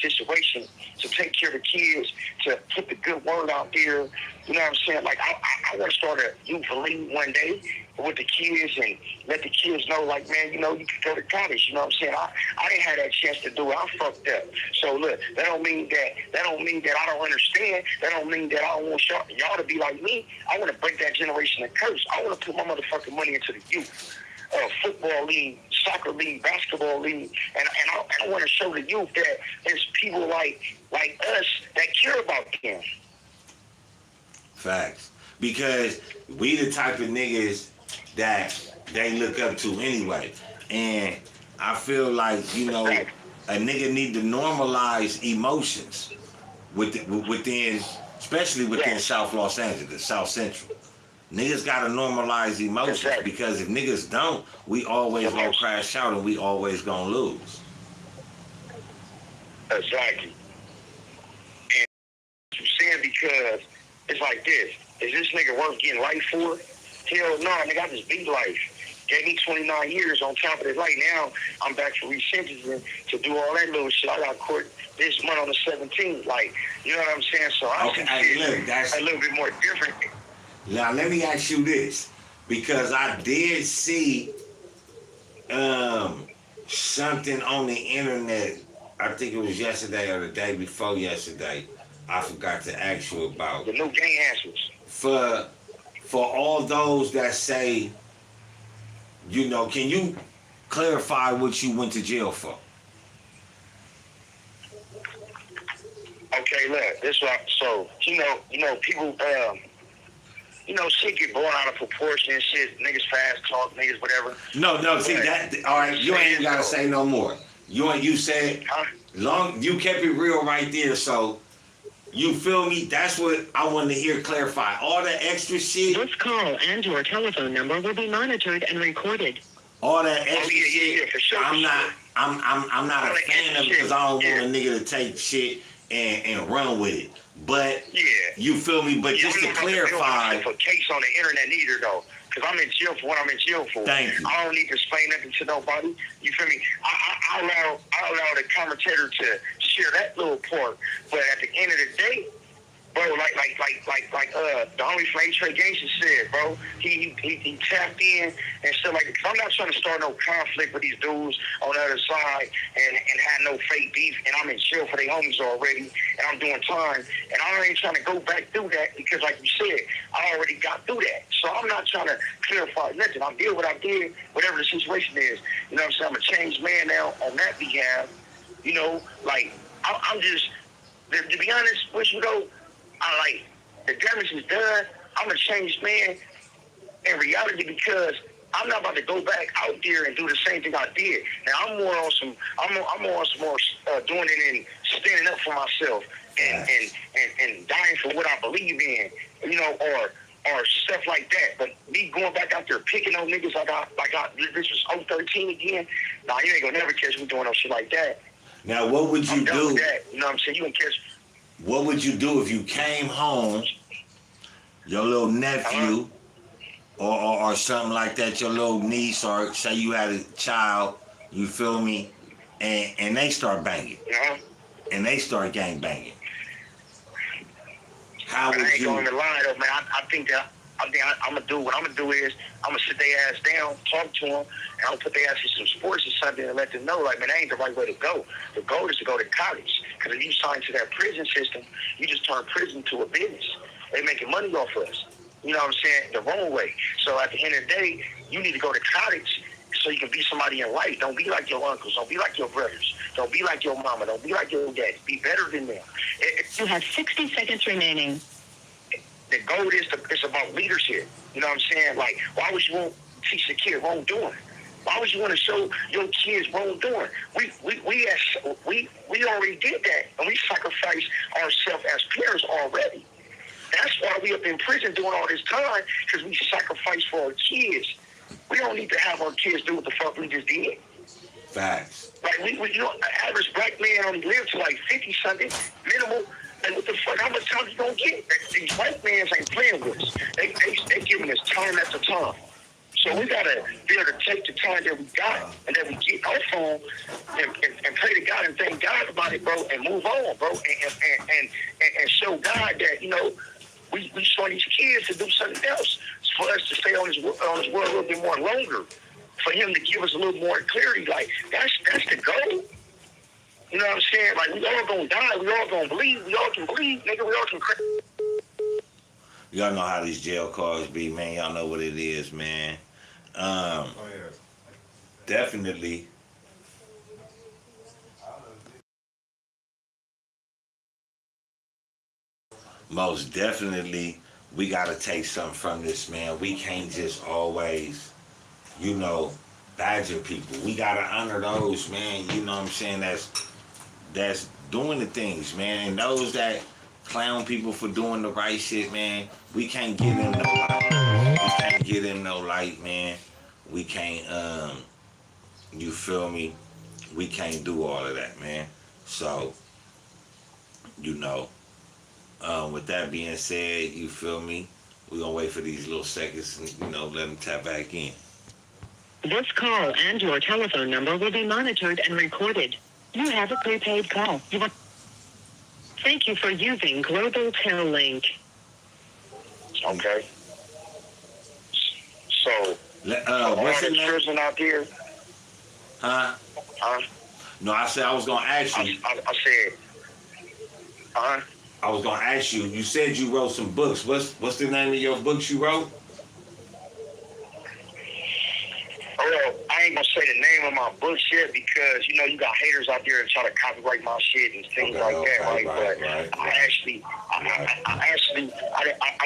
situation to take care of the kids, to put the good word out there. You know what I'm saying? Like I want to start a youth league one day with the kids and let the kids know, like, man, you can go to college. You know what I'm saying? I didn't have that chance to do it. I fucked up. So look, that don't mean that I don't understand. That don't mean that I don't want y'all to be like me. I want to break that generation of curse. I want to put my motherfucking money into the youth. Football league, soccer league, basketball league, and I want to show the youth that there's people like us that care about them. Facts. Because we the type of niggas that they look up to anyway. And I feel like, a nigga need to normalize emotions within, especially within South Los Angeles, South Central. Niggas gotta normalize emotions because if niggas don't, we always gonna crash out and we always gonna lose. Exactly. And you're saying because it's like this. Is this nigga worth getting life for? Hell no, nigga, I just beat life. Gave me 29 years on top of it. Right now, I'm back for resentencing to do all that little shit. I got court this month on the 17th. Like, you know what I'm saying? So that's a little bit more different. Now, let me ask you this, because I did see something on the internet, I think it was yesterday or the day before yesterday, I forgot to ask you about. The new gang answers. For for all those that say, you know, can you clarify what you went to jail for? Okay, look, this what. So you know, people, shit get blown out of proportion and shit. Niggas fast talk, niggas whatever. No, see But that. All right, you ain't gotta say no more. You said Huh? you kept it real right there. So you feel me? That's what I wanted to hear clarify. All the extra shit, This call and your telephone number will be monitored and recorded. all that extra yeah, shit. for sure. I'm not All a that fan of it extra because I don't shit, want a nigga to take shit and run with it. But Yeah. you feel me? But just to I'm not about build clarify, myself a case on the internet either, though. Because I'm in jail for what I'm in jail for. Thank you. I don't need to explain nothing to nobody. You feel me? I allow the commentator to share that little part. But at the end of the day, bro, like the homie from H.A. Gangster said, bro, he tapped in and stuff like that. Cause I'm not trying to start no conflict with these dudes on the other side and have no fake beef. And I'm in jail for their homies already, and I'm doing time. And I ain't trying to go back through that because, like you said, I already got through that. So I'm not trying to clarify nothing. I did what I did, whatever the situation is. You know what I'm saying? I'm a changed man now on that behalf. You know, like I'm just, to be honest with you though, I like the damage is done. I'm a changed man in reality because I'm not about to go back out there and do the same thing I did. Now I'm more on some. I'm more on some more doing it and standing up for myself and dying for what I believe in. You know, or stuff like that. But me going back out there picking on niggas like this was 013 again. Nah, you ain't gonna never catch me doing no shit like that. now what would you I'm done do? with that. You know what I'm saying? You can catch. What would you do if you came home, your little nephew, or something like that, your little niece, or say you had a child, you feel me, and they start banging, and they start gang banging? How But I would ain't going you? to lie though, man. I think I'm gonna do what I'm gonna do is I'm gonna sit their ass down, talk to them, and I'm gonna put their ass in some sports or something and let them know, like, man, that ain't the right way to go. The goal is to go to college, because if you sign to that prison system, you just turn prison to a business. They making money off of us. You know what I'm saying? The wrong way. So at the end of the day, you need to go to college so you can be somebody in life. Don't be like your uncles. Don't be like your brothers. Don't be like your mama. Don't be like your daddy. Be better than them. You have 60 seconds remaining. The goal is it's about leadership. You know what I'm saying? Like, why would you want to teach the kid wrongdoing? Why would you want to show your kids wrongdoing? We already did that, and we sacrificed ourselves as parents already. That's why we up in prison doing all this time, because we sacrificed for our kids. We don't need to have our kids do what the fuck we just did. Facts. Like, you know, an average black man only lives to like 50-something, minimal. And what the fuck, how much time you gonna get? These white men ain't playing with us. They giving us time after time. So we gotta be able to take the time that we got and that we get our phone and pray to God and thank God about it, bro, and move on, bro, and show God that, you know, we want these kids to do something else for us to stay on this world a little bit more longer, for him to give us a little more clarity. Like, that's the goal. You know what I'm saying? Like, we all gonna die. We all gonna bleed. We all can bleed, nigga. We all can crack. Y'all know how these jail cars be, man. Y'all know what it is, man. Oh yeah. Definitely. Most definitely, we gotta take something from this, man. We can't just always, you know, badger people. We gotta honor those, man. You know what I'm saying? That's doing the things, man. And those that clown people for doing the right shit, man, we can't give them no light. We can't give them no light, man. We can't, you feel me? We can't do all of that, man. So, you know, with that being said, you feel me? We're gonna wait for these little seconds and, you know, let them tap back in. This call and your telephone number will be monitored and recorded. You have a prepaid call. Thank you for using Global Tel Link. Okay. So, What's all the the name? children out there, Huh? No, I said I was gonna ask you. I said, I was gonna ask you. You said you wrote some books. What's the name of your books you wrote? Well, I ain't gonna say the name of my books yet because you got haters out there that try to copyright my shit and things like that, right? But I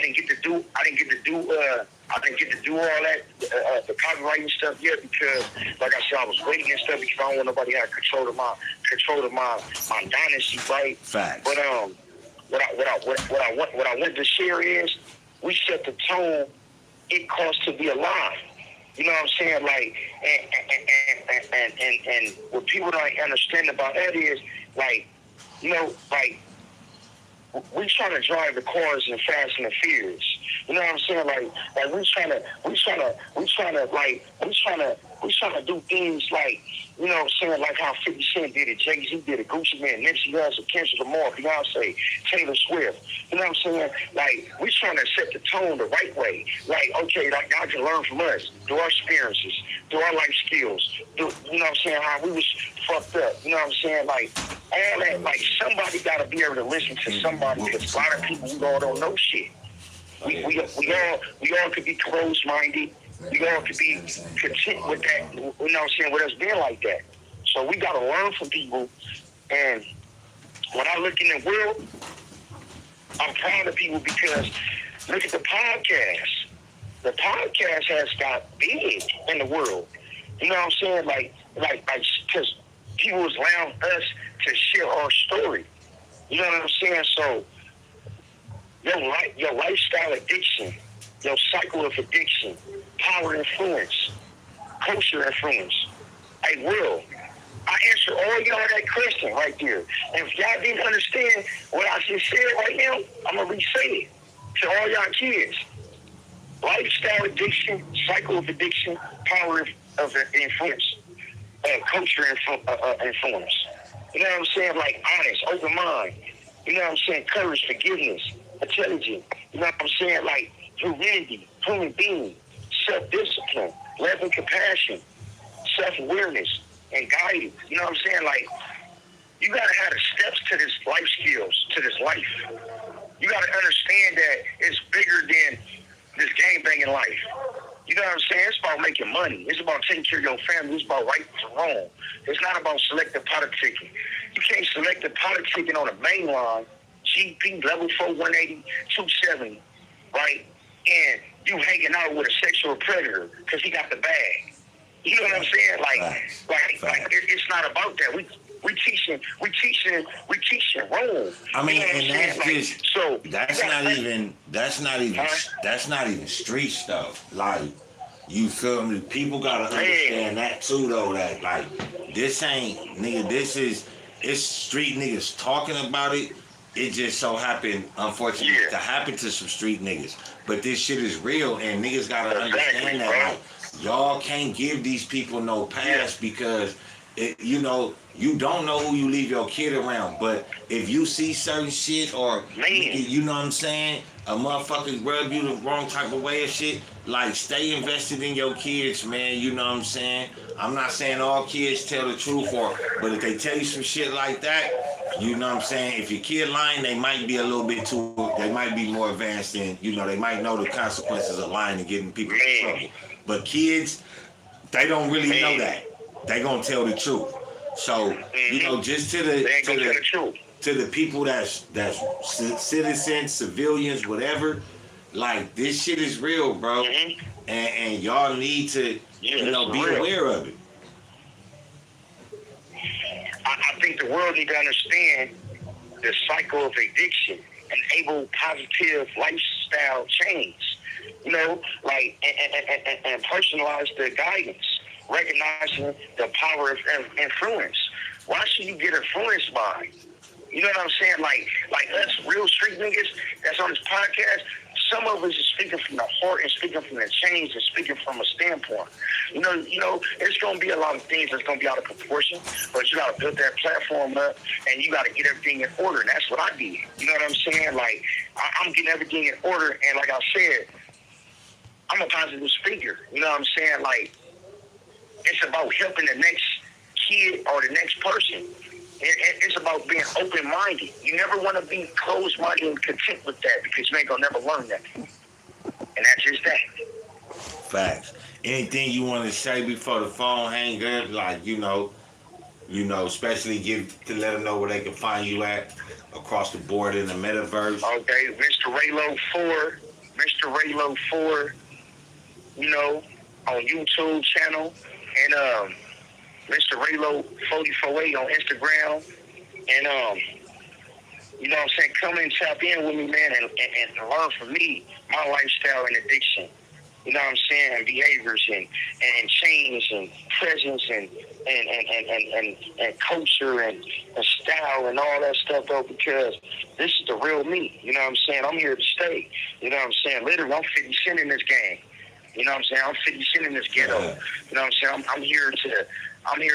didn't get to do all that the copywriting stuff yet because, like I said, I was waiting and stuff because I don't want nobody to have control of my dynasty, right? Facts. But what I want to share is we set the tone. It costs to be alive. You know what I'm saying? Like, and what people don't understand about that is, like, we trying to drive the cars in Fast and the Furious. You know what I'm saying? Like we trying to do things like, you know what I'm saying, like how 50 Cent did it, Jay-Z did it, Gucci Mane, Nipsey Hussle, Kendrick Lamar, Beyonce, Taylor Swift. You know what I'm saying? Like, we trying to set the tone the right way. Like, okay, like y'all can learn from us, through our experiences, through our life skills, through, you know what I'm saying, how we was fucked up. You know what I'm saying? Like, all that, like, somebody got to be able to listen to somebody because a lot of people, we all don't know shit. We all could be closed-minded. We all could be content with that, you know what I'm saying, with us being like that. So we got to learn from people. And when I look in the world, I'm proud of people because look at the podcast. The podcast has got big in the world. You know what I'm saying? Like, because people was allowing us to share our story. You know what I'm saying? So your lifestyle addiction, your cycle of addiction, power influence, culture influence. I answer all y'all that question right there. And if y'all didn't understand what I just said right now, I'm going to re-say it to all y'all kids. Lifestyle addiction, cycle of addiction, power of influence, culture influence. You know what I'm saying? Like honest, open mind. You know what I'm saying? Courage, forgiveness, intelligent. You know what I'm saying? Like humanity, human being, self-discipline, love and compassion, self-awareness, and guidance. You know what I'm saying? Like, you got to have the steps to this life skills, to this life. You got to understand that it's bigger than this gang-banging life. You know what I'm saying? It's about making money. It's about taking care of your family. It's about right and wrong. It's not about selective politicking. You can't select the politicking on the main line, GP, level 4, 180, 270, right? And you hanging out with a sexual predator because he got the bag. You know what I'm saying? Like it's not about that. We teaching wrong. I mean, you know and that's like, just so that's not even street stuff. Like, you feel me? People gotta understand that too, though. That like this ain't nigga. It's street niggas talking about it. It just so happened, unfortunately, to happen to some street niggas. But this shit is real, and niggas gotta understand that. Like, y'all can't give these people no pass because, you don't know who you leave your kid around. But if you see certain shit or, you know what I'm saying, a motherfucker rub you the wrong type of way of shit, like, stay invested in your kids, man. You know what I'm saying? I'm not saying all kids tell the truth, but if they tell you some shit like that, you know what I'm saying? If your kid lying, they might be a little bit they might be more advanced than, they might know the consequences of lying and getting people in trouble. But kids, they don't really know that. They gonna tell the truth. So, just to the people that's citizens, civilians, whatever, like, this shit is real, bro. And y'all need to, be aware of it. I think the world need to understand the cycle of addiction, enable positive lifestyle change, and personalize the guidance, recognizing the power of influence. Why should you get influenced by? You know what I'm saying? Like us real street niggas that's on this podcast, some of us is speaking from the heart and speaking from the change and speaking from a standpoint. It's going to be a lot of things that's going to be out of proportion, but you got to build that platform up and you got to get everything in order. And that's what I did. You know what I'm saying? Like, I'm getting everything in order. And like I said, I'm a positive speaker. You know what I'm saying? Like, it's about helping the next kid or the next person. It's about being open-minded. You never want to be closed-minded and content with that because you ain't gonna never learn that. And that's just that. Facts. Anything you want to say before the phone hang up? Like, especially to let them know where they can find you at across the board in the metaverse. Okay, Mr. RayLoc4, Mr. RayLoc4, on YouTube channel, and Mr. RayLoc448 on Instagram, and what I'm saying, come and tap in with me, man, and learn from me, my lifestyle and addiction. You know what I'm saying? And behaviors and change and presence and culture and style and all that stuff, though, because this is the real me. You know what I'm saying? I'm here to stay. You know what I'm saying? Literally, I'm 50 Cent in this game. You know what I'm saying? I'm 50 Cent in this ghetto. You know what I'm saying? I'm here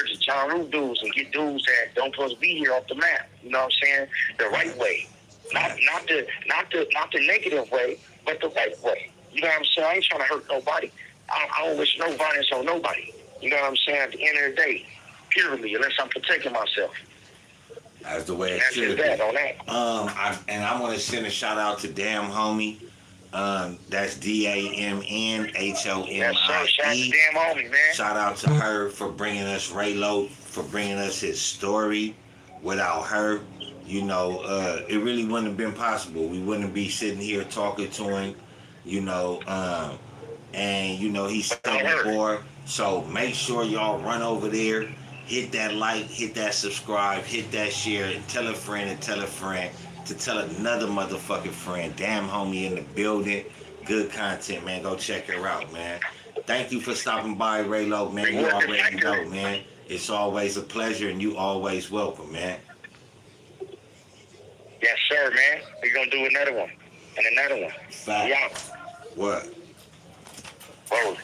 to John Roo dudes and get dudes that don't supposed to be here off the map. You know what I'm saying? The right way. Not the negative way, but the right way. You know what I'm saying? I ain't trying to hurt nobody. I don't wish no violence on nobody. You know what I'm saying? At the end of the day, purely, unless I'm protecting myself. That's the way it That's should just be. that on that. I want to send a shout out to Damn Homie. That's DAMNHOMIE. Yes, sir. Shout out to Damn Homie, man. Shout out to her for bringing us RayLoc, for bringing us his story. Without her, it really wouldn't have been possible. We wouldn't be sitting here talking to him, he's still board. So make sure y'all run over there, hit that like, hit that subscribe, hit that share, and tell a friend to tell another motherfucking friend. Damn Homie in the building. Good content, man. Go check her out, man. Thank you for stopping by, RayLoc, man. You already know, man. It's always a pleasure, and you always welcome, man. Yes, sir, man. We're going to do another one. And another one. Fact. Yeah. What? Whoa.